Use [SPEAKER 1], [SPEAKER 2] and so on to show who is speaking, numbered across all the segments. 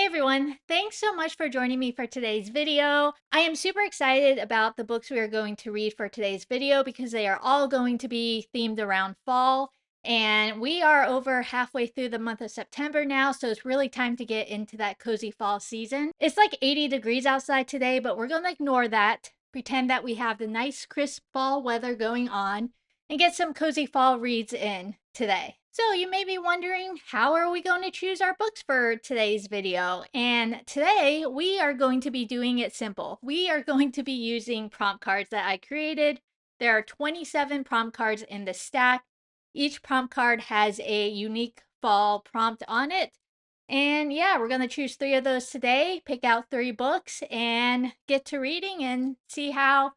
[SPEAKER 1] Hey everyone, thanks so much for joining me for today's video. I am super excited about the books we are going to read for today's video because they are all going to be themed around fall. And we are over halfway through the month of September now, so it's really time to get into that cozy fall season. It's like 80 degrees outside today, but we're going to ignore that, pretend that we have the nice crisp fall weather going on, and get some cozy fall reads in today. So you may be wondering, how are we going to choose our books for today's video? And today we are going to be doing it simple. We are going to be using prompt cards that I created. There are 27 prompt cards in the stack. Each prompt card has a unique fall prompt on it. And yeah, we're going to choose 3 of those today, pick out 3 books, and get to reading and see how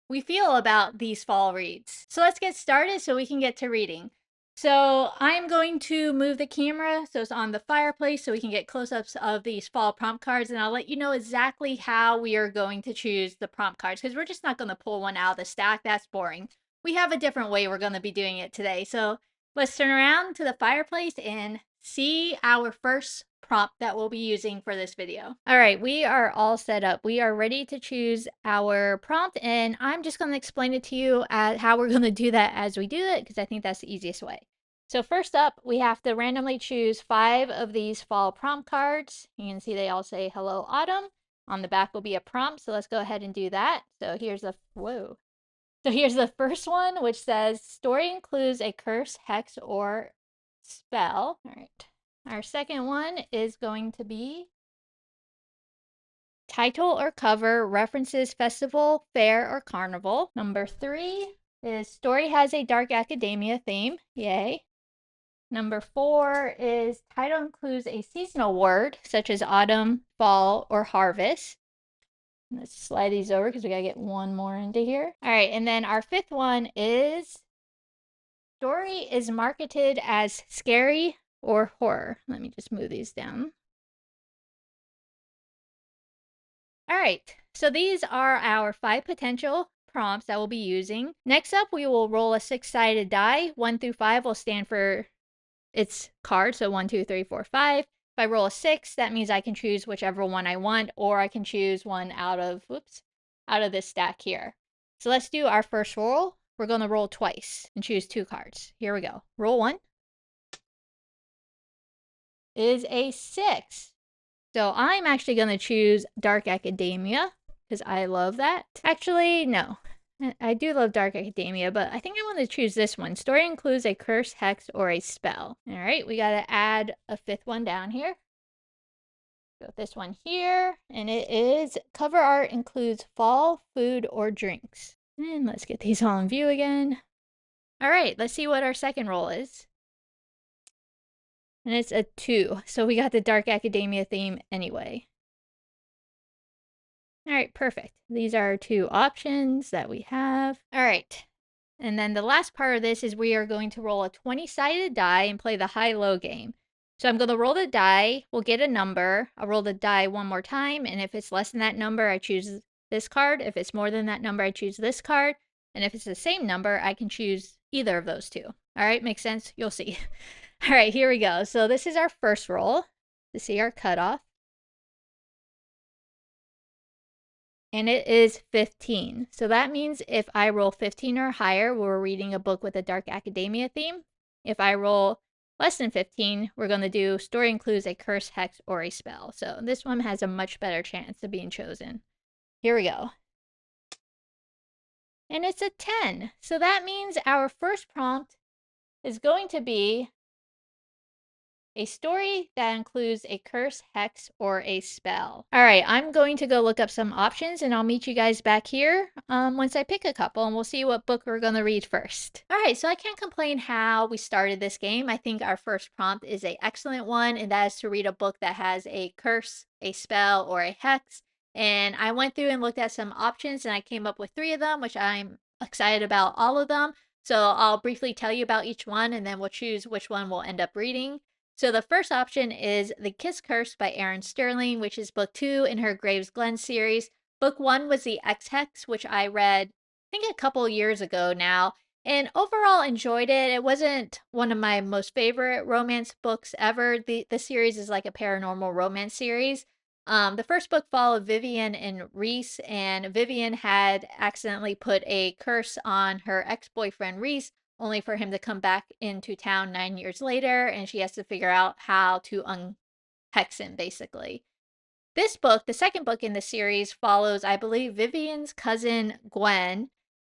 [SPEAKER 1] we feel about these fall reads. So let's get started so we can get to reading. So I'm going to move the camera so it's on the fireplace so we can get close-ups of these fall prompt cards, and I'll let you know exactly how we are going to choose the prompt cards because we're just not going to pull one out of the stack. That's boring. We have a different way we're going to be doing it today. So let's turn around to the fireplace and see our first prompt that we'll be using for this video. All right, we are all set up. We are ready to choose our prompt, and I'm just going to explain it to you at how we're going to do that as we do it because I think that's the easiest way. So first up, we have to randomly choose 5 of these fall prompt cards. You can see they all say Hello Autumn. On the back will be a prompt, so let's go ahead and do that. So here's the first one, which says story includes a curse, hex, or spell. All right. Our second one is going to be title or cover references festival, fair, or carnival. Number 3 is story has a dark academia theme. Yay. Number 4 is title includes a seasonal word such as autumn, fall, or harvest. Let's slide these over because we gotta get one more into here. All right, and then our 5th one is story is marketed as scary or horror. Let me just move these down. All right, so these are our 5 potential prompts that we'll be using. Next up, we will roll a 6-sided die. 1 through 5 will stand for its card, so 1, 2, 3, 4, 5. If I roll a 6, that means I can choose whichever one I want, or I can choose one out of this stack here. So let's do our first roll. We're going to roll twice and choose 2 cards. Here we go. Roll 1 is a 6. So I'm actually going to choose Dark Academia because I love that. Actually, no. I do love Dark Academia, but I think I want to choose this one. Story includes a curse, hex, or a spell. All right, we got to add a 5th one down here. Got this one here, and it is cover art includes fall, food, or drinks. And let's get these all in view again. All right, let's see what our second roll is. And it's a 2, so we got the Dark Academia theme anyway. All right, perfect. These are our 2 options that we have. All right, and then the last part of this is we are going to roll a 20-sided die and play the high-low game. So I'm going to roll the die, we'll get a number. I'll roll the die one more time, and if it's less than that number, I choose this card. If it's more than that number, I choose this card. And if it's the same number, I can choose either of those 2. All right, makes sense? You'll see. All right, here we go. So this is our first roll to see our cutoff. And it is 15. So that means if I roll 15 or higher, we're reading a book with a Dark Academia theme. If I roll less than 15, we're going to do story includes a curse, hex, or a spell. So this one has a much better chance of being chosen. Here we go. And it's a 10. So that means our first prompt is going to be a story that includes a curse, hex, or a spell. All right, I'm going to go look up some options and I'll meet you guys back here once I pick a couple, and we'll see what book we're going to read first. All right, so I can't complain how we started this game. I think our first prompt is an excellent one, and that is to read a book that has a curse, a spell, or a hex. And I went through and looked at some options and I came up with 3 of them, which I'm excited about all of them. So I'll briefly tell you about each one and then we'll choose which one we'll end up reading. So the first option is The Kiss Curse by Erin Sterling, which is book 2 in her Graves Glen series. Book 1 was The X Hex, which I read, I think a couple years ago now, and overall enjoyed it. It wasn't one of my most favorite romance books ever. The series is like a paranormal romance series. The first book followed Vivian and Reese, and Vivian had accidentally put a curse on her ex-boyfriend Reese, only for him to come back into town 9 years later, and she has to figure out how to unhex him, basically. This book, the second book in the series, follows, I believe, Vivian's cousin Gwen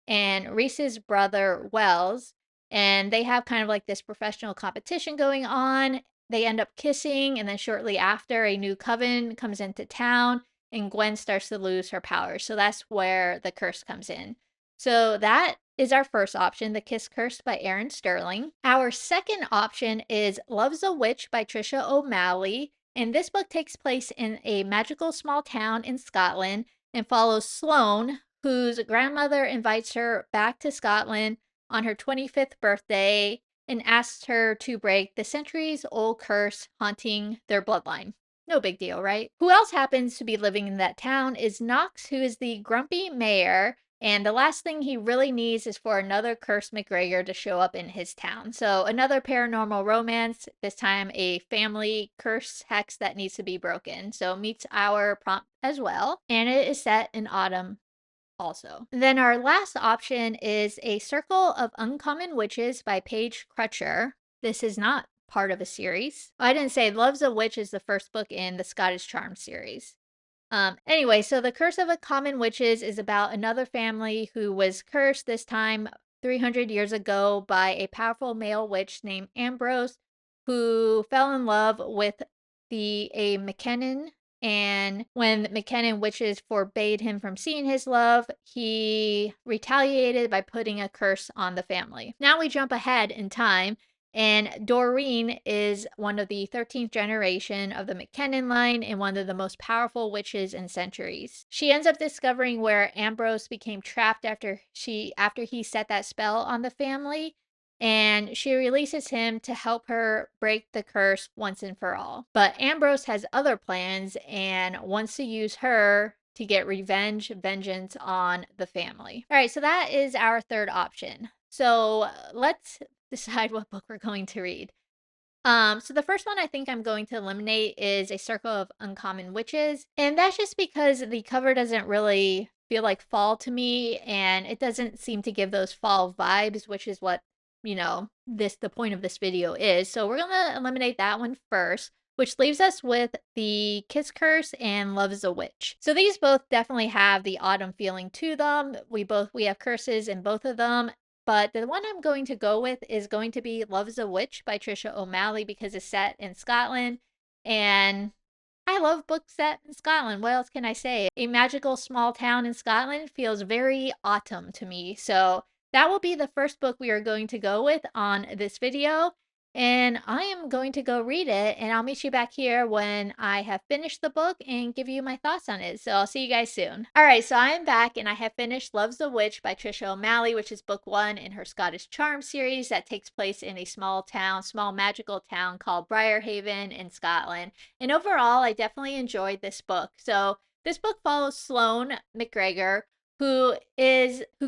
[SPEAKER 1] and Reese's brother Wells. And they have kind of like this professional competition going on. They end up kissing, and then shortly after, a new coven comes into town, and Gwen starts to lose her powers. So that's where the curse comes in. So that is our first option, The Kiss Curse by Erin Sterling. Our second option is Love's a Witch by Trisha O'Malley. And this book takes place in a magical small town in Scotland and follows Sloane, whose grandmother invites her back to Scotland on her 25th birthday and asks her to break the centuries-old curse haunting their bloodline. No big deal, right? Who else happens to be living in that town is Knox, who is the grumpy mayor, and the last thing he really needs is for another cursed McGregor to show up in his town. So another paranormal romance, this time a family curse hex that needs to be broken. So meets our prompt as well. And it is set in autumn also. And then our last option is A Circle of Uncommon Witches by Paige Crutcher. This is not part of a series. I didn't say Love's a Witch is the first book in the Scottish Charm series. Anyway, so The Curse of Uncommon Witches is about another family who was cursed, this time 300 years ago, by a powerful male witch named Ambrose, who fell in love with a McKinnon. And when McKinnon witches forbade him from seeing his love, he retaliated by putting a curse on the family. Now we jump ahead in time, and Doreen is one of the 13th generation of the McKinnon line and one of the most powerful witches in centuries. She ends up discovering where Ambrose became trapped after he set that spell on the family, and she releases him to help her break the curse once and for all. But Ambrose has other plans and wants to use her to get vengeance on the family. All right, so that is our third option. So let's decide what book we're going to read. So the first one I think I'm going to eliminate is A Circle of Uncommon Witches. And that's just because the cover doesn't really feel like fall to me, and it doesn't seem to give those fall vibes, which is what, the point of this video is. So we're gonna eliminate that one first, which leaves us with The Kiss Curse and Love is a Witch. So these both definitely have the autumn feeling to them. We have curses in both of them. But the one I'm going to go with is going to be Love's a Witch by Trisha O'Malley because it's set in Scotland. And I love books set in Scotland. What else can I say? A magical small town in Scotland feels very autumn to me. So that will be the first book we are going to go with on this video. And I am going to go read it, and I'll meet you back here when I have finished the book and give you my thoughts on it. So I'll see you guys soon. All right, so I am back, and I have finished Love's a Witch by Trisha O'Malley, which is book 1 in her Scottish Charm series that takes place in a small magical town called Briarhaven in Scotland. And overall, I definitely enjoyed this book. So this book follows Sloane McGregor, who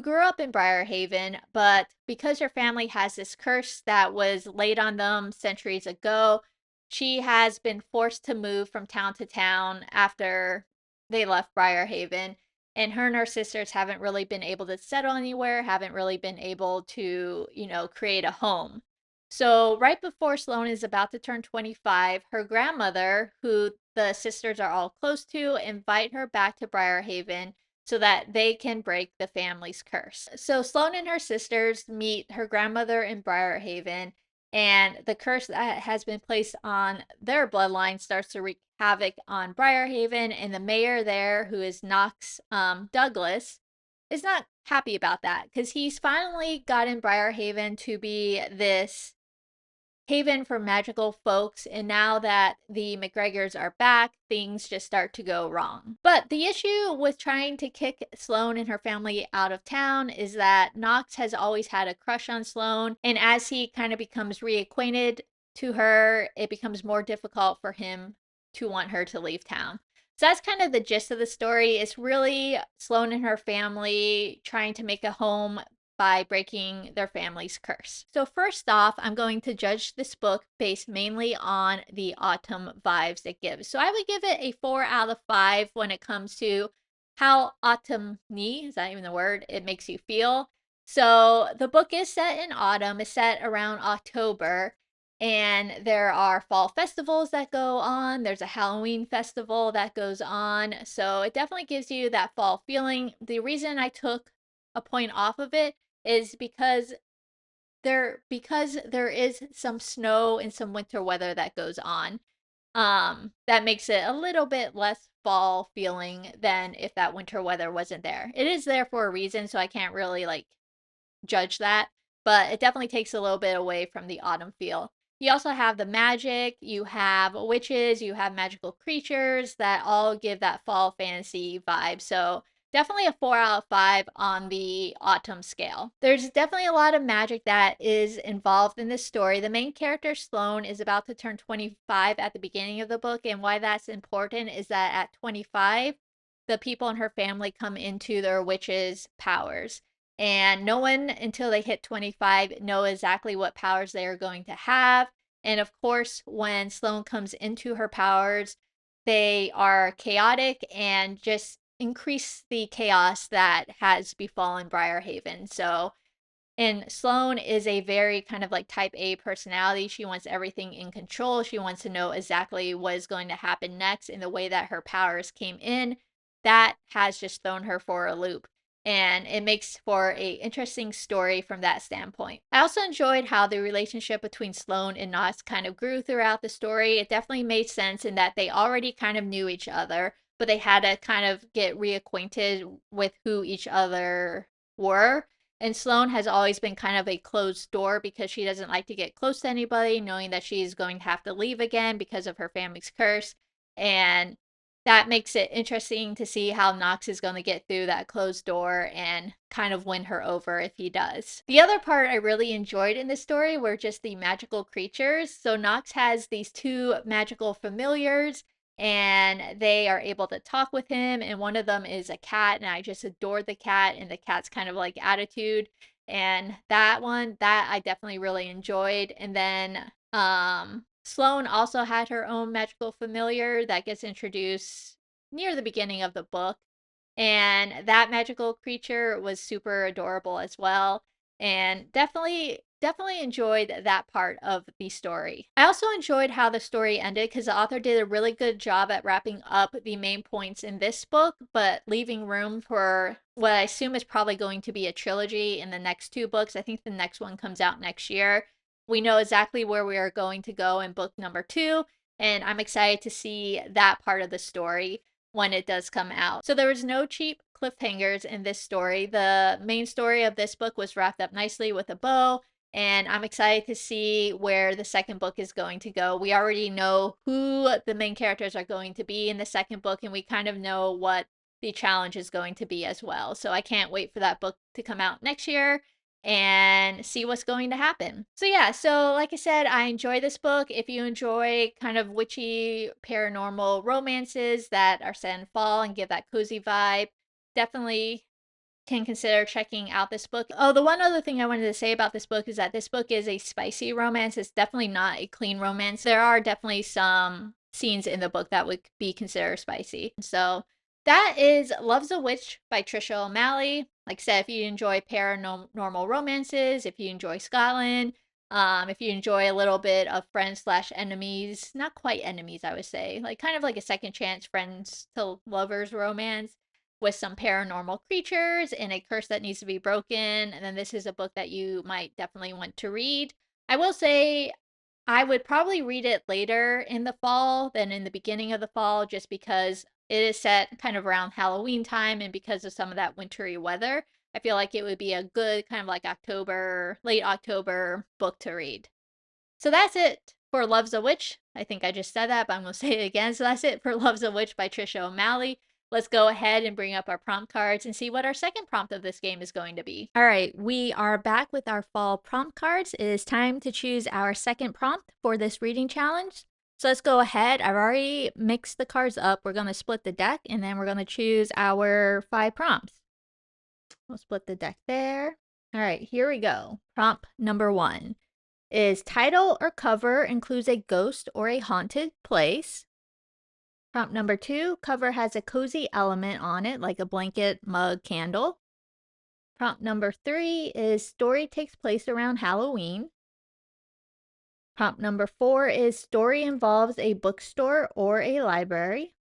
[SPEAKER 1] grew up in Briarhaven, but because her family has this curse that was laid on them centuries ago, she has been forced to move from town to town after they left Briarhaven. And her sisters haven't really been able to settle anywhere, haven't really been able to, create a home. So right before Sloane is about to turn 25, her grandmother, who the sisters are all close to, invite her back to Briarhaven so that they can break the family's curse. So Sloane and her sisters meet her grandmother in Briarhaven, and the curse that has been placed on their bloodline starts to wreak havoc on Briarhaven, and the mayor there, who is Knox Douglas, is not happy about that because he's finally gotten Briarhaven to be this haven for magical folks, and now that the McGregors are back, things just start to go wrong. But the issue with trying to kick Sloane and her family out of town is that Knox has always had a crush on Sloane, and as he kind of becomes reacquainted to her, it becomes more difficult for him to want her to leave town. So that's kind of the gist of the story. It's really Sloane and her family trying to make a home by breaking their family's curse. So first off, I'm going to judge this book based mainly on the autumn vibes it gives. So I would give it a 4 out of 5 when it comes to how autumn-y, is that even the word, it makes you feel. So the book is set in autumn, it's set around October, and there are fall festivals that go on. There's a Halloween festival that goes on. So it definitely gives you that fall feeling. The reason I took a point off of it is because there is some snow and some winter weather that goes on. That makes it a little bit less fall feeling than if that winter weather wasn't there. It is there for a reason, so I can't really like judge that, but it definitely takes a little bit away from the autumn feel. You also have the magic, you have witches, you have magical creatures that all give that fall fantasy vibe. So definitely a 4 out of 5 on the autumn scale. There's definitely a lot of magic that is involved in this story. The main character, Sloane, is about to turn 25 at the beginning of the book, and why that's important is that at 25, the people in her family come into their witches' powers. And no one until they hit 25 know exactly what powers they are going to have. And of course, when Sloane comes into her powers, they are chaotic and just increase the chaos that has befallen Briarhaven. So, and Sloane is a very kind of like type A personality. She wants everything in control. She wants to know exactly what is going to happen next. In the way that her powers came in, that has just thrown her for a loop. And it makes for a interesting story from that standpoint. I also enjoyed how the relationship between Sloane and Knox kind of grew throughout the story. It definitely made sense in that they already kind of knew each other, but they had to kind of get reacquainted with who each other were. And Sloane has always been kind of a closed door because she doesn't like to get close to anybody, knowing that she's going to have to leave again because of her family's curse. And that makes it interesting to see how Knox is going to get through that closed door and kind of win her over if he does. The other part I really enjoyed in this story were just the magical creatures. So Knox has these two magical familiars and they are able to talk with him, and one of them is a cat, and I just adored the cat and the cat's kind of like attitude. And that one, that I definitely really enjoyed. And then Sloane also had her own magical familiar that gets introduced near the beginning of the book, and that magical creature was super adorable as well, and definitely enjoyed that part of the story. I also enjoyed how the story ended because the author did a really good job at wrapping up the main points in this book, but leaving room for what I assume is probably going to be a trilogy in the next two books. I think the next one comes out next year. We know exactly where we are going to go in book number 2, and I'm excited to see that part of the story when it does come out. So there was no cheap cliffhangers in this story. The main story of this book was wrapped up nicely with a bow, and I'm excited to see where the second book is going to go. We already know who the main characters are going to be in the second book, and we kind of know what the challenge is going to be as well. So I can't wait for that book to come out next year and see what's going to happen. So yeah, so like I said, I enjoy this book. If you enjoy kind of witchy paranormal romances that are set in fall and give that cozy vibe, definitely can consider checking out this book. Oh, the one other thing I wanted to say about this book is that this book is a spicy romance. It's definitely not a clean romance. There are definitely some scenes in the book that would be considered spicy. So that is Love's a Witch by Trisha O'Malley. Like I said, if you enjoy paranormal romances, if you enjoy Scotland, if you enjoy a little bit of friends slash enemies, not quite enemies, I would say, like kind of like a second chance friends to lovers romance with some paranormal creatures and a curse that needs to be broken, and then this is a book that you might definitely want to read. I will say I would probably read it later in the fall than in the beginning of the fall, just because it is set kind of around Halloween time and because of some of that wintry weather. I feel like it would be a good kind of like October, late October book to read. So that's it for Love's a Witch. I think I just said that, but I'm going to say it again. So that's it for Love's a Witch by Trisha O'Malley. Let's go ahead and bring up our prompt cards and see what our second prompt of this game is going to be. All right, we are back with our fall prompt cards. It is time to choose our second prompt for this reading challenge. So let's go ahead. I've already mixed the cards up. We're going to split the deck and then we're going to choose our 5 prompts. We'll split the deck there. All right, here we go. Prompt number 1 is title or cover includes a ghost or a haunted place. Prompt number 2, cover has a cozy element on it, like a blanket, mug, candle. Prompt number 3 is story takes place around Halloween. Prompt number 4 is story involves a bookstore or a library.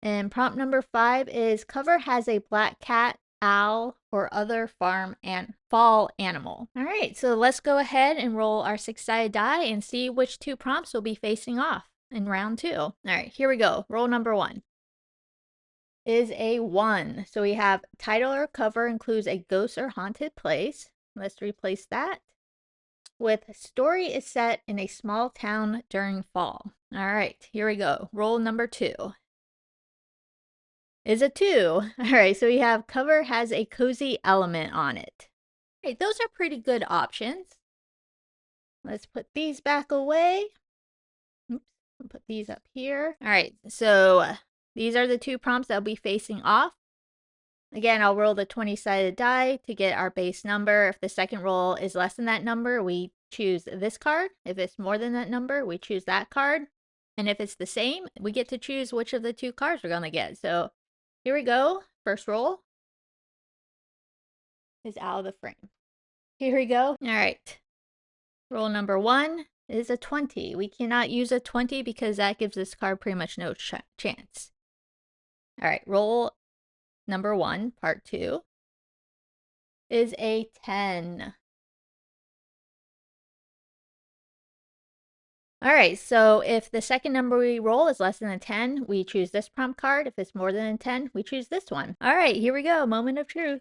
[SPEAKER 1] And prompt number 5 is cover has a black cat, owl, or other farm and fall animal. All right, so let's go ahead and roll our 6-sided die and see which 2 prompts will be facing off in round 2. All right, here we go. Roll number 1 is a 1. So we have title or cover includes a ghost or haunted place. Let's replace that with story is set in a small town during fall. All right, here we go. Roll number 2 is a 2. All right, so we have cover has a cozy element on it. All right, those are pretty good options. Let's put these back away. Oops, I'll put these up here. All right, so these are the 2 prompts that will be facing off. Again, I'll roll the 20-sided die to get our base number. If the second roll is less than that number, we choose this card. If it's more than that number, we choose that card. And if it's the same, we get to choose which of the 2 cards we're going to get. So here we go. First roll is out of the frame. Here we go. All right. Roll number 1 is a 20. We cannot use a 20 because that gives this card pretty much no chance. All right. Roll number 1, part 2, is a 10. All right, so if the second number we roll is less than a 10, we choose this prompt card. If it's more than a 10, we choose this one. All right, here we go. Moment of truth.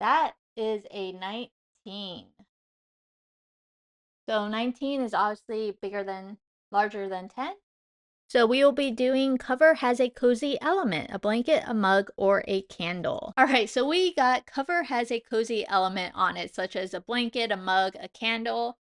[SPEAKER 1] That is a 19. So 19 is obviously larger than 10. So we will be doing cover has a cozy element, a blanket, a mug, or a candle. All right, so we got cover has a cozy element on it, such as a blanket, a mug, a candle.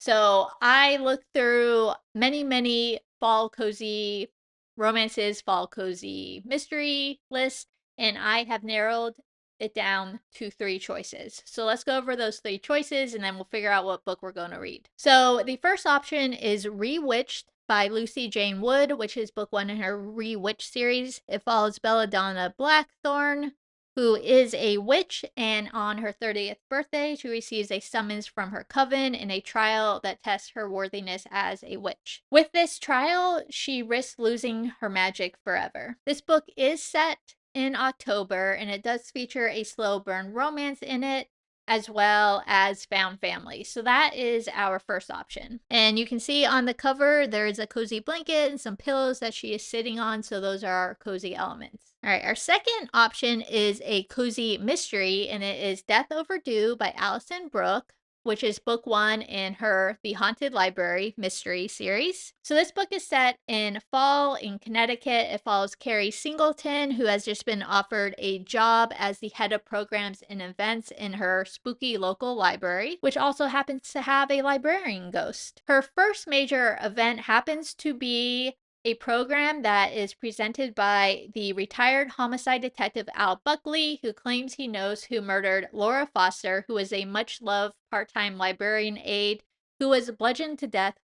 [SPEAKER 1] So I looked through many fall cozy romances, fall cozy mystery lists, and I have narrowed it down to 3 choices. So let's go over those 3 choices and then we'll figure out what book we're going to read. So the first option is Rewitched by Lucy Jane Wood, which is book 1 in her Rewitched series. It follows Belladonna Blackthorn, who is a witch, and on her 30th birthday, she receives a summons from her coven in a trial that tests her worthiness as a witch. With this trial, she risks losing her magic forever. This book is set in October, and it does feature a slow burn romance in it, as well as found family. So that is our first option. And you can see on the cover, there is a cozy blanket and some pillows that she is sitting on. So those are our cozy elements. All right, our second option is a cozy mystery, and it is Death Overdue by Alison Brooke, which is book 1 in her The Haunted Library mystery series. So this book is set in fall in Connecticut. It follows Carrie Singleton, who has just been offered a job as the head of programs and events in her spooky local library, which also happens to have a librarian ghost. Her first major event happens to be a program that is presented by the retired homicide detective Al Buckley, who claims he knows who murdered Laura Foster, who is a much-loved part-time librarian aide who was bludgeoned to death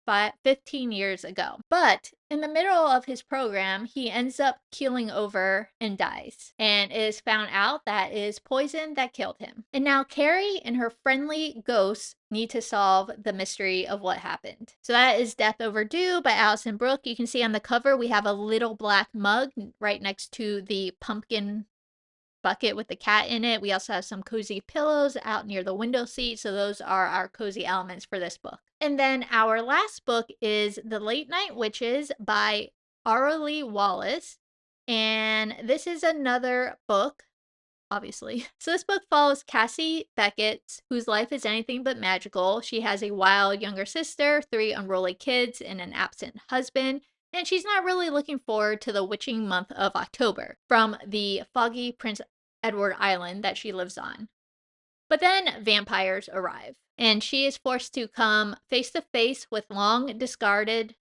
[SPEAKER 1] 15 years ago. But in the middle of his program, he ends up keeling over and dies. And it is found out that it is poison that killed him. And now Carrie and her friendly ghosts need to solve the mystery of what happened. So that is Death Overdue by Alison Brooke. You can see on the cover, we have a little black mug right next to the pumpkin bucket with the cat in it. We also have some cozy pillows out near the window seat. So those are our cozy elements for this book. And then our last book is The Late Night Witches by Aurelie Wallace. And this is another book, obviously. So this book follows Cassie Beckett, whose life is anything but magical. She has a wild younger sister, 3 unruly kids, and an absent husband. And she's not really looking forward to the witching month of October from the foggy Prince Edward Island that she lives on. But then vampires arrive, and she is forced to come face to face with long disregarded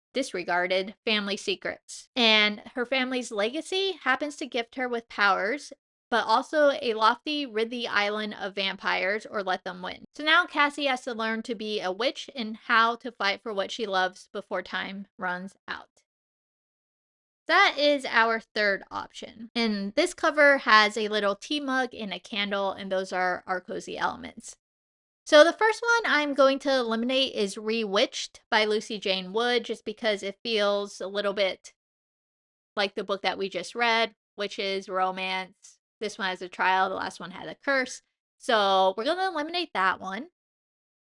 [SPEAKER 1] family secrets. And her family's legacy happens to gift her with powers but also a lofty rid the island of vampires or let them win. So now Cassie has to learn to be a witch and how to fight for what she loves before time runs out. That is our third option. And this cover has a little tea mug and a candle, and those are our cozy elements. So the first one I'm going to eliminate is Rewitched by Lucy Jane Wood, just because it feels a little bit like the book that we just read, which is romance. This one has a trial, the last one had a curse. So we're going to eliminate that one.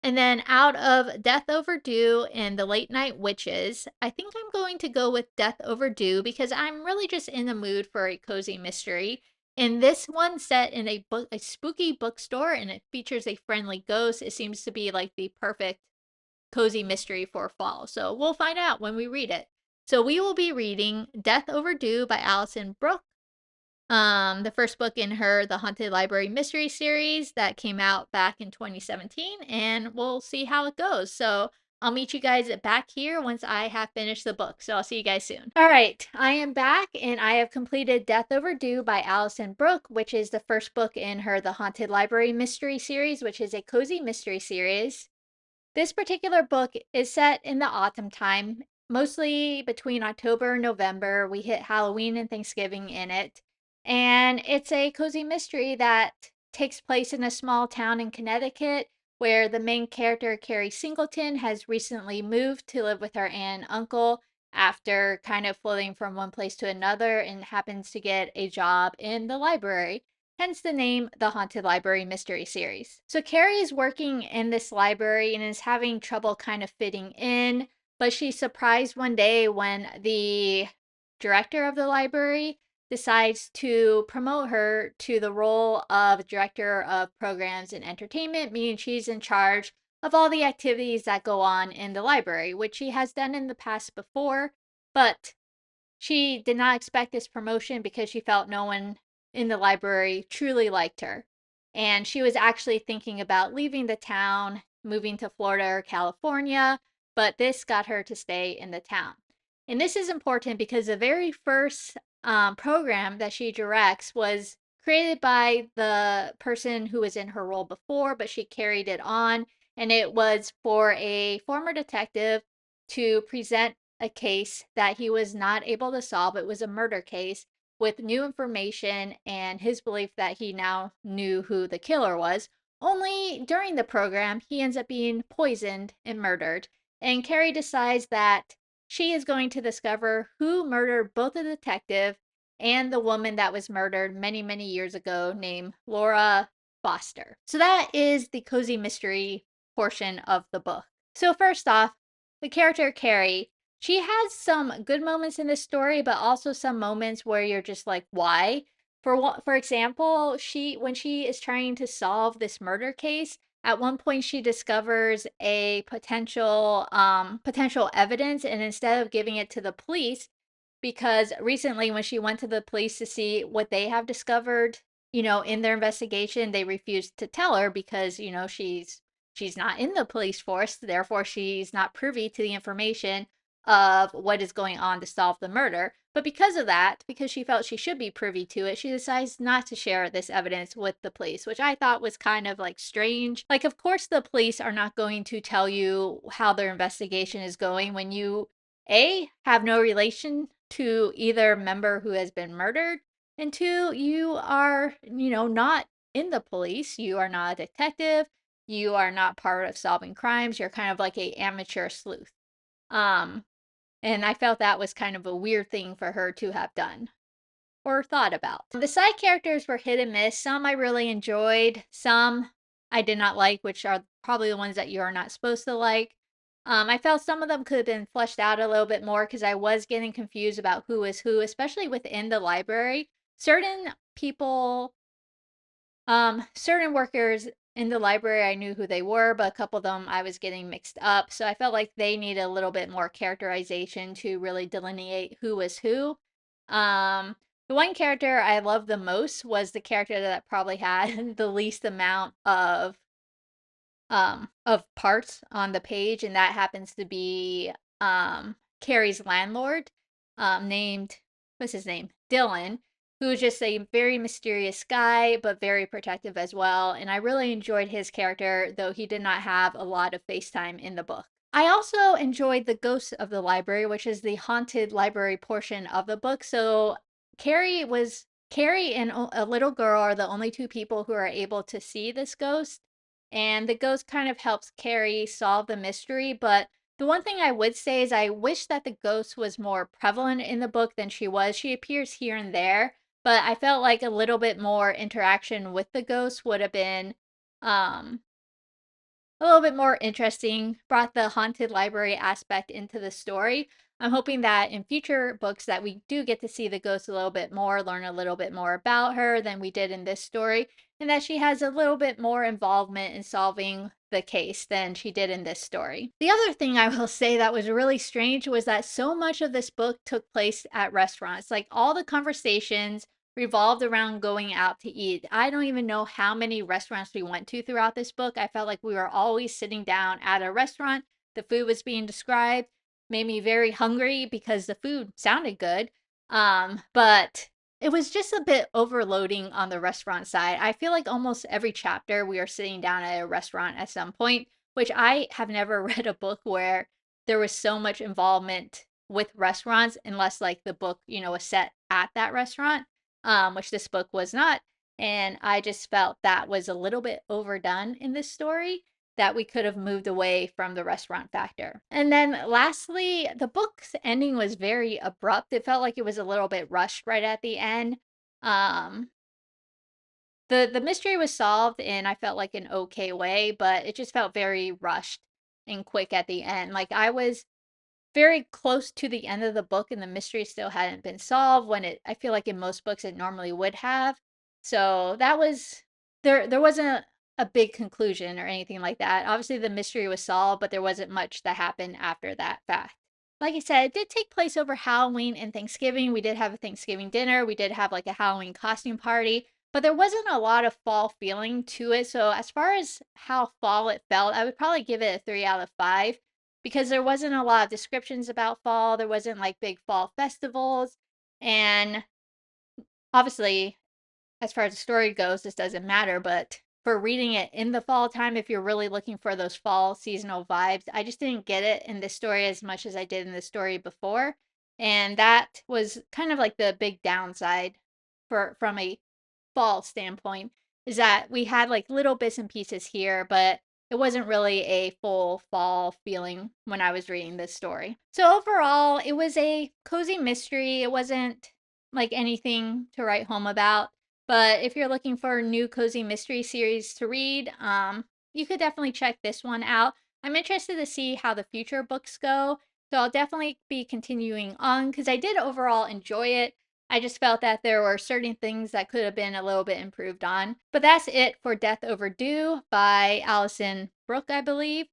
[SPEAKER 1] And then out of Death Overdue and The Late Night Witches, I think I'm going to go with Death Overdue because I'm really just in the mood for a cozy mystery. And this one set in a spooky bookstore, and it features a friendly ghost. It seems to be like the perfect cozy mystery for fall. So we'll find out when we read it. So we will be reading Death Overdue by Alison Brooke, the first book in her The Haunted Library Mystery series that came out back in 2017, and we'll see how it goes. So I'll meet you guys back here once I have finished the book. So I'll see you guys soon. All right, I am back and I have completed Death Overdue by Alison Brooke, which is the first book in her The Haunted Library Mystery series, which is a cozy mystery series. This particular book is set in the autumn time, mostly between October and November. We hit Halloween and Thanksgiving in it. And it's a cozy mystery that takes place in a small town in Connecticut where the main character, Carrie Singleton, has recently moved to live with her aunt and uncle after kind of floating from one place to another and happens to get a job in the library. Hence the name The Haunted Library Mystery Series. So Carrie is working in this library and is having trouble kind of fitting in, but she's surprised one day when the director of the library decides to promote her to the role of director of programs and entertainment, meaning she's in charge of all the activities that go on in the library, which she has done in the past before, but she did not expect this promotion because she felt no one in the library truly liked her. And she was actually thinking about leaving the town, moving to Florida or California, but this got her to stay in the town. And this is important because the very first program that she directs was created by the person who was in her role before, but she carried it on. And it was for a former detective to present a case that he was not able to solve. It was a murder case with new information and his belief that he now knew who the killer was. Only during the program, he ends up being poisoned and murdered. And Carrie decides that she is going to discover who murdered both the detective and the woman that was murdered many, many years ago named Laura Foster. So that is the cozy mystery portion of the book. So first off, the character Carrie, she has some good moments in this story, but also some moments where you're just like, why? For example, when she is trying to solve this murder case, at one point she discovers a potential evidence, and instead of giving it to the police, because recently when she went to the police to see what they have discovered, in their investigation, they refused to tell her because, she's not in the police force, therefore she's not privy to the information of what is going on to solve the murder. But because of that, because she felt she should be privy to it, she decides not to share this evidence with the police, which I thought was kind of like strange. Like, of course, the police are not going to tell you how their investigation is going when you, A, have no relation to either member who has been murdered, and two, you are, not in the police. You are not a detective. You are not part of solving crimes. You're kind of like a amateur sleuth. Um, and I felt that was kind of a weird thing for her to have done or thought about. The side characters were hit and miss. Some I really enjoyed, some I did not like, which are probably the ones that you are not supposed to like. I felt some of them could have been fleshed out a little bit more because I was getting confused about who is who, especially within the library. Certain people, certain workers in the library, I knew who they were, but a couple of them I was getting mixed up. So I felt like they needed a little bit more characterization to really delineate who was who. The one character I loved the most was the character that probably had the least amount of parts on the page, and that happens to be Carrie's landlord, named, what's his name? Dylan. who was just a very mysterious guy, but very protective as well. And I really enjoyed his character, though he did not have a lot of face time in the book. I also enjoyed the Ghost of the Library, which is the haunted library portion of the book. So Carrie and a little girl are the only two people who are able to see this ghost. And the ghost kind of helps Carrie solve the mystery. But the one thing I would say is I wish that the ghost was more prevalent in the book than she was. She appears here and there, but I felt like a little bit more interaction with the ghost would have been um a little bit more interesting, brought the haunted library aspect into the story. I'm hoping that in future books that we do get to see the ghost a little bit more, learn a little bit more about her than we did in this story, and that she has a little bit more involvement in solving the case than she did in this story. The other thing I will say that was really strange was that so much of this book took place at restaurants. Like all the conversations revolved around going out to eat. I don't even know how many restaurants we went to throughout this book. I felt like we were always sitting down at a restaurant. The food was being described, made me very hungry because the food sounded good. But it was just a bit overloading on the restaurant side. I feel like almost every chapter we are sitting down at a restaurant at some point, which I have never read a book where there was so much involvement with restaurants unless like the book, was set at that restaurant, which this book was not. And I just felt that was a little bit overdone in this story, that we could have moved away from the restaurant factor. And then lastly, the book's ending was very abrupt. It felt like it was a little bit rushed right at the end. Um, the mystery was solved in I felt like an okay way, but it just felt very rushed and quick at the end. Like I was very close to the end of the book and the mystery still hadn't been solved when I feel like in most books it normally would have. So that was there wasn't a big conclusion or anything like that. Obviously the mystery was solved, but there wasn't much that happened after that fact. Like I said, it did take place over Halloween and Thanksgiving. We did have a Thanksgiving dinner. We did have like a Halloween costume party, but there wasn't a lot of fall feeling to it. So as far as how fall it felt, I would probably give it a 3 out of 5 because there wasn't a lot of descriptions about fall. There wasn't like big fall festivals. And obviously, as far as the story goes, this doesn't matter. But for reading it in the fall time, if you're really looking for those fall seasonal vibes, I just didn't get it in this story as much as I did in the story before. And that was kind of like the big downside from a fall standpoint, is that we had like little bits and pieces here, but it wasn't really a full fall feeling when I was reading this story. So overall, it was a cozy mystery. It wasn't like anything to write home about, but if you're looking for a new cozy mystery series to read, you could definitely check this one out. I'm interested to see how the future books go, so I'll definitely be continuing on because I did overall enjoy it. I just felt that there were certain things that could have been a little bit improved on. But that's it for Death Overdue by Allison Brooke, I believe.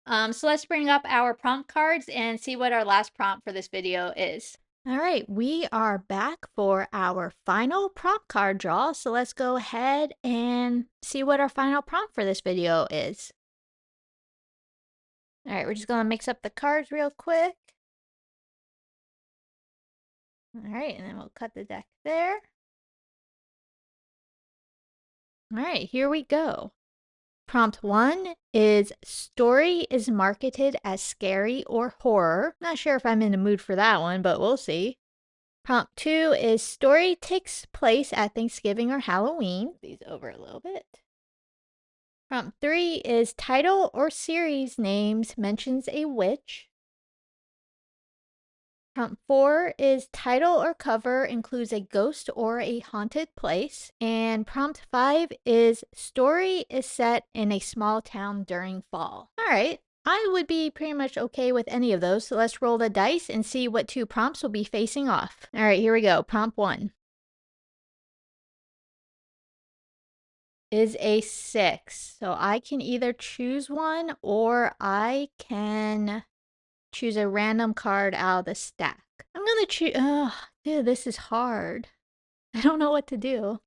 [SPEAKER 1] So let's bring up our prompt cards and see what our last prompt for this video is. All right, we are back for our final prompt card draw. So let's go ahead and see what our final prompt for this video is. All right, we're just going to mix up the cards real quick. All right, and then we'll cut the deck there. All right, here we go. Prompt 1 is story is marketed as scary or horror. Not sure if I'm in the mood for that one, but we'll see. Prompt 2 is story takes place at Thanksgiving or Halloween. These over a little bit. Prompt 3 is title or series names mentions a witch. Prompt 4 is title or cover includes a ghost or a haunted place. And prompt 5 is story is set in a small town during fall. All right, I would be pretty much okay with any of those. So let's roll the dice and see what two prompts will be facing off. All right, here we go. Prompt 1 is a 6. So I can either choose one or I can choose a random card out of the stack. I'm gonna choose. Oh, dude, this is hard. I don't know what to do.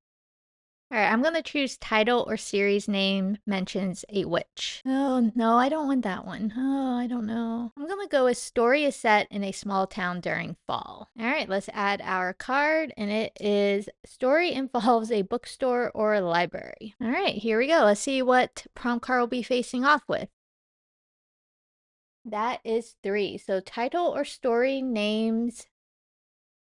[SPEAKER 1] Alright, I'm gonna choose title or series name mentions a witch. Oh, no, I don't want that one. Oh, I don't know. I'm gonna go with story is set in a small town during fall. Alright, let's add our card, and it is story involves a bookstore or a library. Alright, here we go. Let's see what prompt card will be facing off with. That is 3. So title or story names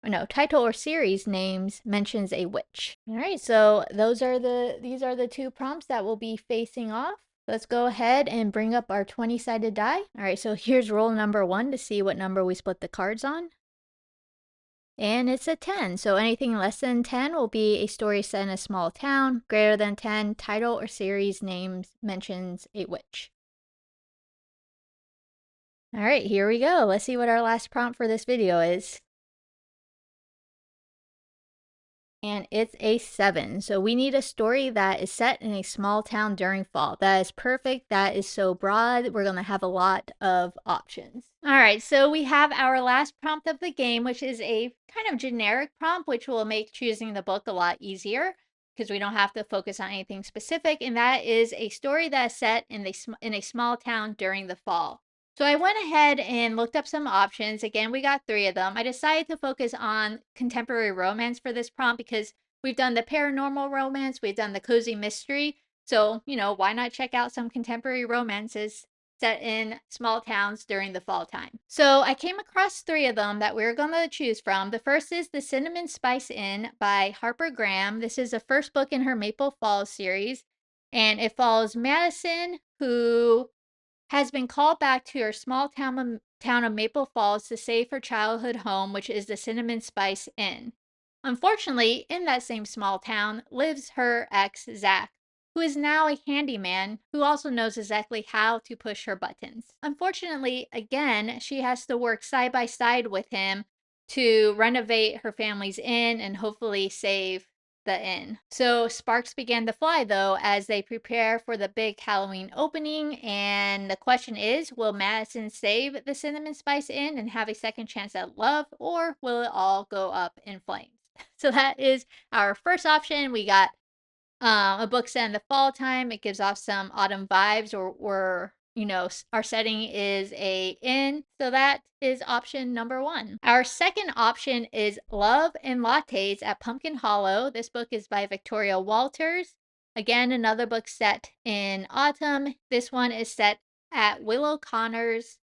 [SPEAKER 1] no, title or series names mentions a witch. All right, so these are the 2 prompts that will be facing off. Let's go ahead and bring up our 20-sided die. All right, so here's roll number 1 to see what number we split the cards on. And it's a 10, so anything less than 10 will be a story set in a small town. Greater than 10, title or series names mentions a witch. All right, here we go. Let's see what our last prompt for this video is. And it's a 7. So we need a story that is set in a small town during fall. That is perfect. That is so broad. We're going to have a lot of options. All right, so we have our last prompt of the game, which is a kind of generic prompt, which will make choosing the book a lot easier because we don't have to focus on anything specific. And that is a story that is set in a small town during the fall. So I went ahead and looked up some options. Again, we got 3 of them. I decided to focus on contemporary romance for this prompt because we've done the paranormal romance, we've done the cozy mystery. So, why not check out some contemporary romances set in small towns during the fall time? So I came across 3 of them that we're going to choose from. The first is The Cinnamon Spice Inn by Harper Graham. This is the first book in her Maple Falls series, and it follows Madison, who has been called back to her small town of Maple Falls to save her childhood home, which is the Cinnamon Spice Inn. Unfortunately, in that same small town lives her ex, Zach, who is now a handyman who also knows exactly how to push her buttons. Unfortunately, again, she has to work side by side with him to renovate her family's inn and hopefully save the inn. So sparks began to fly though as they prepare for the big Halloween opening, and the question is, will Madison save the Cinnamon Spice Inn and have a second chance at love, or will it all go up in flames? So that is our first option. We got a book set in the fall time. It gives off some autumn vibes, or our setting is a inn. So that is option number 1. Our second option is Love and Lattes at Pumpkin Hollow. This book is by Victoria Walters. Again, another book set in autumn. This one is set at Willow Connor's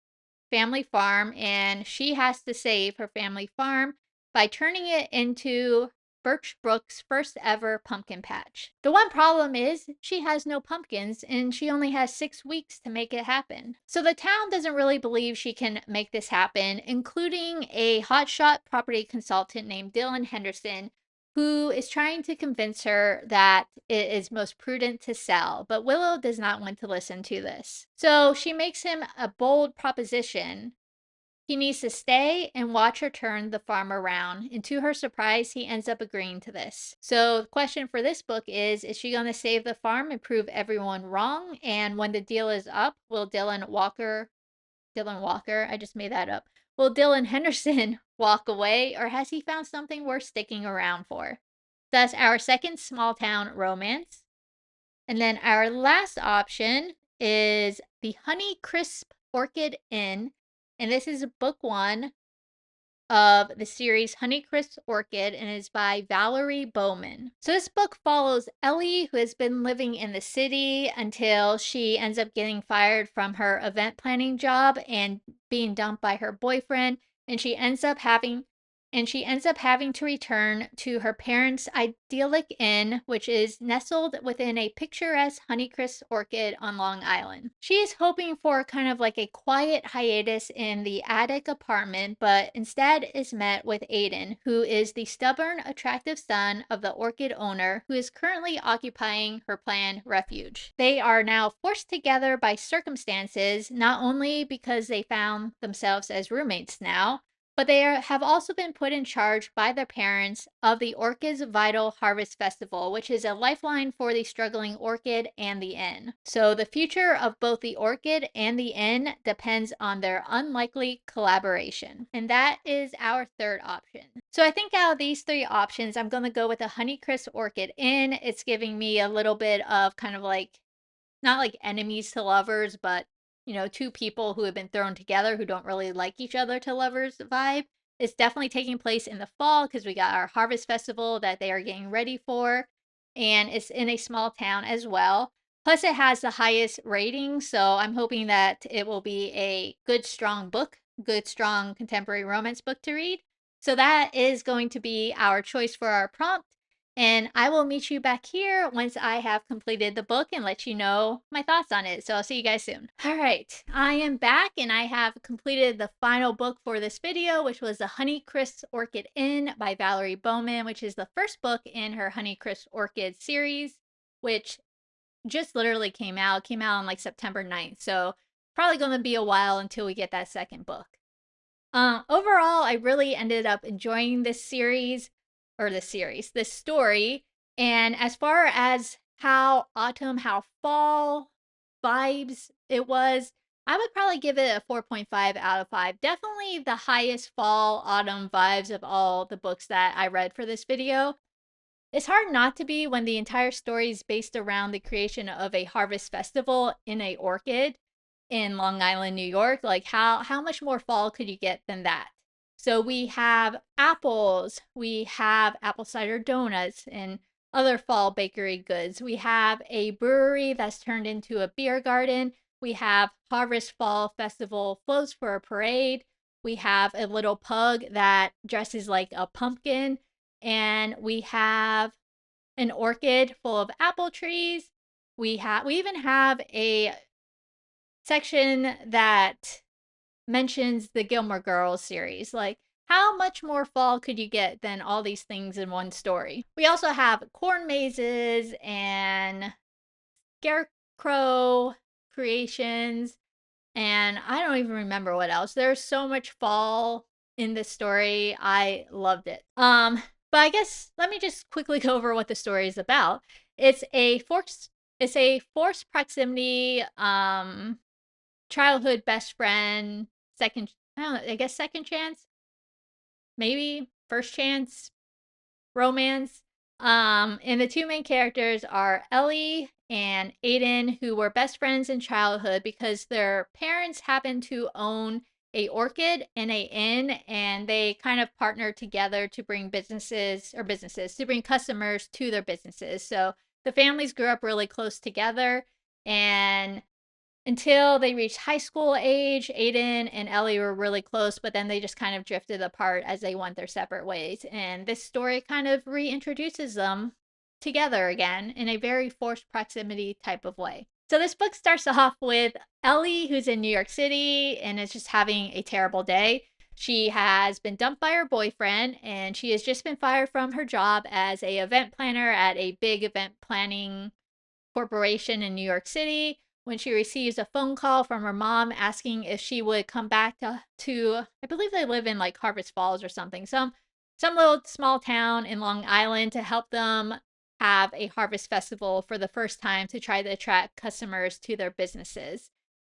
[SPEAKER 1] family farm, and she has to save her family farm by turning it into Birch Brook's first ever pumpkin patch. The one problem is she has no pumpkins and she only has 6 weeks to make it happen. So the town doesn't really believe she can make this happen, including a hotshot property consultant named Dylan Henderson, who is trying to convince her that it is most prudent to sell. But Willow does not want to listen to this. So she makes him a bold proposition. He needs to stay and watch her turn the farm around, and to her surprise, he ends up agreeing to this. So the question for this book is she going to save the farm and prove everyone wrong? And when the deal is up, will Dylan Walker, I just made that up. Will Dylan Henderson walk away, or has he found something worth sticking around for? That's our second small town romance. And then our last option is The Honey Crisp Orchid Inn. And this is book 1 of the series Honeycrisp Orchid, and is by Valerie Bowman. So this book follows Ellie, who has been living in the city until she ends up getting fired from her event planning job and being dumped by her boyfriend, and she ends up having to return to her parents' idyllic inn, which is nestled within a picturesque Honeycrisp orchid on Long Island. She is hoping for kind of like a quiet hiatus in the attic apartment, but instead is met with Aiden, who is the stubborn, attractive son of the orchid owner who is currently occupying her planned refuge. They are now forced together by circumstances, not only because they found themselves as roommates now, but they have also been put in charge by their parents of the Orchid's Vital Harvest Festival, which is a lifeline for the struggling orchid and the inn. So the future of both the orchid and the inn depends on their unlikely collaboration. And that is our third option. So I think out of these three options, I'm going to go with the Honeycrisp Orchid Inn. It's giving me a little bit of kind of like not like enemies to lovers, but two people who have been thrown together who don't really like each other to lovers vibe. It's definitely taking place in the fall because we got our harvest festival that they are getting ready for. And it's in a small town as well. Plus, it has the highest rating. So I'm hoping that it will be a good, strong book, good, strong contemporary romance book to read. So that is going to be our choice for our prompt. And I will meet you back here once I have completed the book and let you know my thoughts on it. So I'll see you guys soon. All right, I am back and I have completed the final book for this video, which was The Honeycrisp Orchid Inn by Valerie Bowman, which is the first book in her Honeycrisp Orchid series, which just literally came out. It came out on like September 9th. So probably going to be a while until we get that second book. Overall, I really ended up enjoying this series this story. And as far as how autumn, how fall vibes it was, I would probably give it a 4.5 out of 5. Definitely the highest fall autumn vibes of all the books that I read for this video. It's hard not to be when the entire story is based around the creation of a harvest festival in a orchid in Long Island, New York. Like how much more fall could you get than that? So we have apples, we have apple cider donuts and other fall bakery goods. We have a brewery that's turned into a beer garden. We have Harvest Fall Festival floats for a parade. We have a little pug that dresses like a pumpkin. And we have an orchid full of apple trees. We even have a section that mentions the Gilmore Girls series. Like, how much more fall could you get than all these things in one story? We also have corn mazes and scarecrow creations, and I don't even remember what else. There's so much fall in this story. I loved it. But I guess let me just quickly go over what the story is about. It's a forced proximity childhood best friend, second I don't know, I guess second chance, maybe first chance romance. And the two main characters are Ellie and Aiden, who were best friends in childhood because their parents happened to own a orchid and a inn, and they kind of partnered together to bring to bring customers to their businesses. So the families grew up really close together, and until they reached high school age, Aiden and Ellie were really close, but then they just kind of drifted apart as they went their separate ways. And this story kind of reintroduces them together again in a very forced proximity type of way. So this book starts off with Ellie, who's in New York City and is just having a terrible day. She has been dumped by her boyfriend, and she has just been fired from her job as a event planner at a big event planning corporation in New York City when she receives a phone call from her mom asking if she would come back to I believe they live in like Harvest Falls or something, some little small town in Long Island, to help them have a harvest festival for the first time to try to attract customers to their businesses.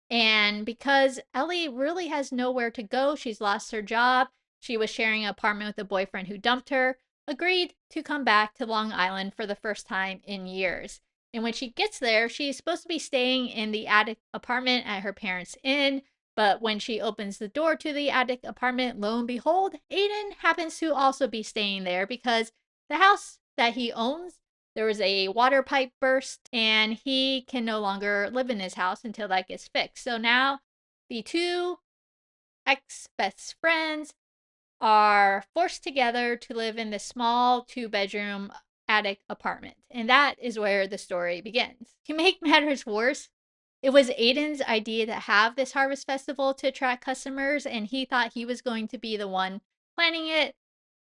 [SPEAKER 1] And because Ellie really has nowhere to go, she's lost her job. She was sharing an apartment with a boyfriend who dumped her, agreed to come back to Long Island for the first time in years. And when she gets there, she's supposed to be staying in the attic apartment at her parents' inn. But when she opens the door to the attic apartment, lo and behold, Aiden happens to also be staying there because the house that he owns, there was a water pipe burst and he can no longer live in his house until that gets fixed. So now the two ex-best friends are forced together to live in this small 2-bedroom attic apartment. And that is where the story begins. To make matters worse, it was Aiden's idea to have this harvest festival to attract customers, and he thought he was going to be the one planning it.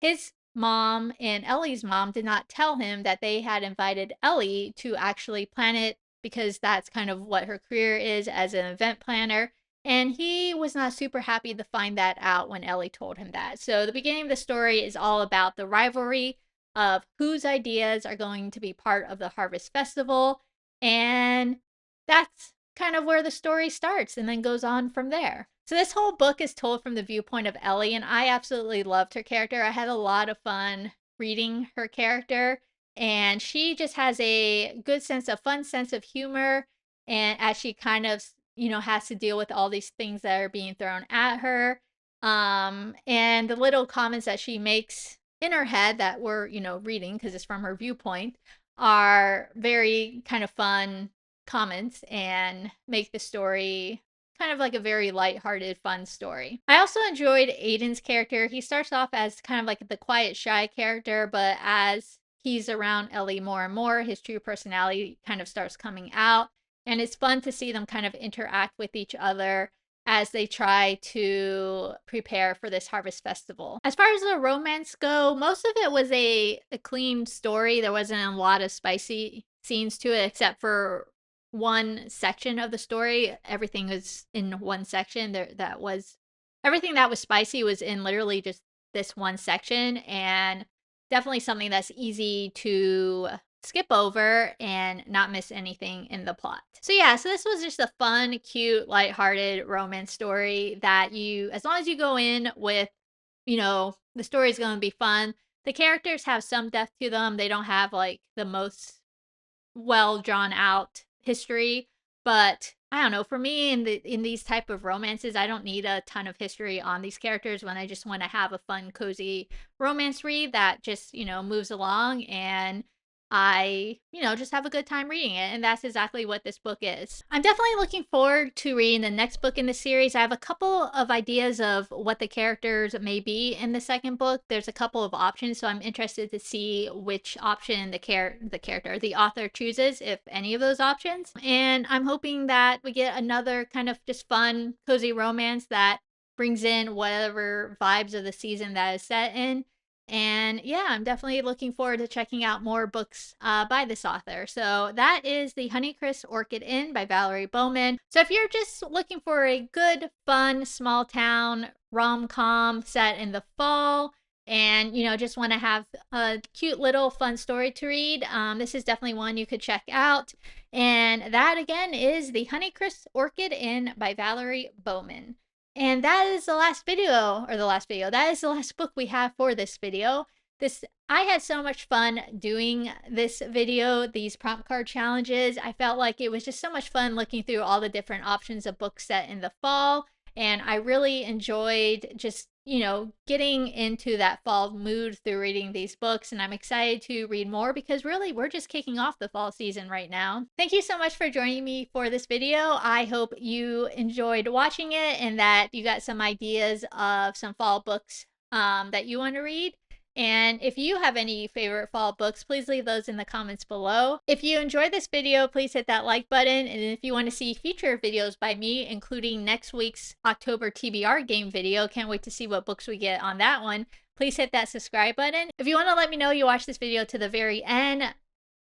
[SPEAKER 1] His mom and Ellie's mom did not tell him that they had invited Ellie to actually plan it because that's kind of what her career is as an event planner. And he was not super happy to find that out when Ellie told him that. So the beginning of the story is all about the rivalry of whose ideas are going to be part of the Harvest Festival. And that's kind of where the story starts and then goes on from there. So this whole book is told from the viewpoint of Ellie, and I absolutely loved her character. I had a lot of fun reading her character, and she just has a good sense of fun sense of humor, and as she kind of has to deal with all these things that are being thrown at her, and the little comments that she makes in her head that we're reading because it's from her viewpoint are very kind of fun comments and make the story kind of like a very lighthearted, fun story. I also enjoyed Aiden's character. He starts off as kind of like the quiet, shy character, but as he's around Ellie more and more, his true personality kind of starts coming out. And it's fun to see them kind of interact with each other as they try to prepare for this harvest festival. As far as the romance go, most of it was a clean story. There wasn't a lot of spicy scenes to it, except for one section of the story. Everything was in one section. Everything that was spicy was in literally just this one section, and definitely something that's easy to skip over and not miss anything in the plot. So yeah, so this was just a fun, cute, lighthearted romance story that as long as you go in with, the story is going to be fun. The characters have some depth to them. They don't have like the most well drawn out history, but I don't know, for me in these type of romances, I don't need a ton of history on these characters when I just want to have a fun, cozy romance read that just, moves along, and I, just have a good time reading it. And that's exactly what this book is. I'm definitely looking forward to reading the next book in the series. I have a couple of ideas of what the characters may be in the second book. There's a couple of options, so I'm interested to see which option the author chooses, if any of those options. And I'm hoping that we get another kind of just fun, cozy romance that brings in whatever vibes of the season that is set in. And yeah, I'm definitely looking forward to checking out more books by this author. So that is The Honeycrisp Orchid Inn by Valerie Bowman. So if you're just looking for a good, fun, small town rom-com set in the fall, and just want to have a cute little fun story to read, this is definitely one you could check out. And that again is The Honeycrisp Orchid Inn by Valerie Bowman. And that is the last video, that is the last book we have for this video. I had so much fun doing this video, these prompt card challenges. I felt like it was just so much fun looking through all the different options of books set in the fall. And I really enjoyed just, getting into that fall mood through reading these books. And I'm excited to read more because really we're just kicking off the fall season right now. Thank you so much for joining me for this video. I hope you enjoyed watching it and that you got some ideas of some fall books that you want to read. And if you have any favorite fall books, please leave those in the comments below. If you enjoyed this video, please hit that like button. And if you want to see future videos by me, including next week's October TBR game video, can't wait to see what books we get on that one, please hit that subscribe button. If you want to let me know you watched this video to the very end,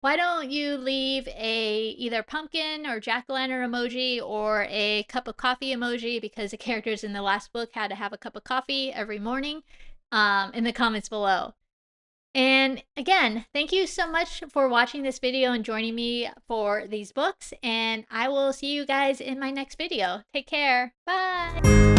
[SPEAKER 1] why don't you leave either pumpkin or jack-o'-lantern emoji or a cup of coffee emoji, because the characters in the last book had to have a cup of coffee every morning, in the comments below. And again, thank you so much for watching this video and joining me for these books, and I will see you guys in my next video. Take care. Bye.